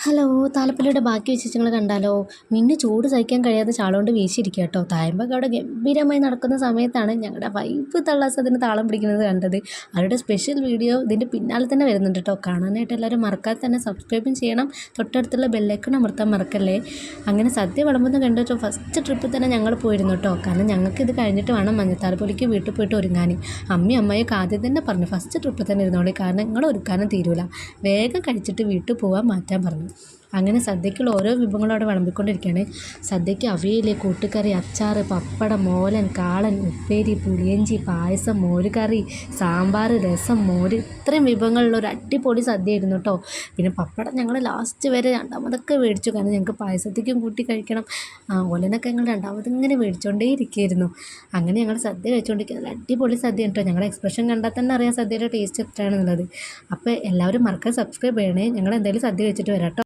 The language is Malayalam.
ഹലോ, താലപ്പൊലിയുടെ ബാക്കി വിശേഷങ്ങൾ കണ്ടാലോ? മിന്നു ചൂട് സഹിക്കാൻ കഴിയാതെ ഷാളോണ്ട് വീശിയിരിക്കുക കേട്ടോ. തായമ്പൊക്കെ അവിടെ ഗംഭീരമായി നടക്കുന്ന സമയത്താണ് ഞങ്ങളുടെ വൈബ് തള്ളാസ് അതിന് താളം പിടിക്കുന്നത് കണ്ടത്. അവരുടെ സ്പെഷ്യൽ വീഡിയോ ഇതിൻ്റെ പിന്നാലെ തന്നെ വരുന്നുണ്ട് കേട്ടോ. കാണാനായിട്ട് എല്ലാവരും മറക്കാതെ തന്നെ സബ്സ്ക്രൈബും ചെയ്യണം. തൊട്ടടുത്തുള്ള ബെല്ലൈക്കൺ അമർത്താൻ മറക്കല്ലേ. അങ്ങനെ സദ്യ വിളമ്പുന്ന കണ്ടിട്ടോ ഫസ്റ്റ് ട്രിപ്പിൽ തന്നെ ഞങ്ങൾ പോയിരുന്നു കേട്ടോ. കാരണം ഞങ്ങൾക്ക് ഇത് കഴിഞ്ഞിട്ട് വേണം മഞ്ഞത്താലപ്പൊലിക്ക് വീട്ടിൽ പോയിട്ട് ഒരുങ്ങാൻ. അമ്മയൊക്കെ ആദ്യം തന്നെ പറഞ്ഞു ഫസ്റ്റ് ട്രിപ്പിൽ തന്നെ ഇരുന്നോളി, കാരണം നിങ്ങൾ ഒരുക്കാനും തീരൂല, വേഗം കഴിച്ചിട്ട് വീട്ടിൽ പോകാൻ മാറ്റാൻ പറഞ്ഞു. അങ്ങനെ സദ്യക്കുള്ള ഓരോ വിഭവങ്ങളും അവിടെ വിളമ്പിക്കൊണ്ടിരിക്കുകയാണ്. സദ്യക്ക് അവിയൽ, കൂട്ടുകറി, അച്ചാർ, പപ്പടം, മോലൻ, കാളൻ, ഉപ്പേരി, പുളിയഞ്ചി, പായസം, മോരുകറി, സാമ്പാർ, രസം, മോര്, ഇത്രയും വിഭവങ്ങളുള്ള ഒരു അടിപൊളി സദ്യ ആയിരുന്നു കേട്ടോ. പിന്നെ പപ്പടം ഞങ്ങൾ ലാസ്റ്റ് വരെ രണ്ടാമതൊക്കെ മേടിച്ചു, കാരണം ഞങ്ങൾക്ക് പായസത്തേക്കും കൂട്ടി കഴിക്കണം. ഓലനൊക്കെ ഞങ്ങൾ രണ്ടാമതിങ്ങനെ മേടിച്ചുകൊണ്ടേ ഇരിക്കുകയായിരുന്നു. അങ്ങനെ ഞങ്ങൾ സദ്യ കഴിച്ചുകൊണ്ടിരിക്കുന്നത് അടിപൊളി സദ്യ കേട്ടോ. ഞങ്ങളുടെ എക്സ്പ്രഷൻ കണ്ടാൽ തന്നെ അറിയാം സദ്യയുടെ ടേസ്റ്റ് എത്രയാണെന്നുള്ളത്. അപ്പോൾ എല്ലാവരും മറക്കാതെ സബ്സ്ക്രൈബ് ചെയ്യണേ. ഞങ്ങൾ എന്തായാലും സദ്യ കഴിച്ചിട്ട് വരാം കേട്ടോ.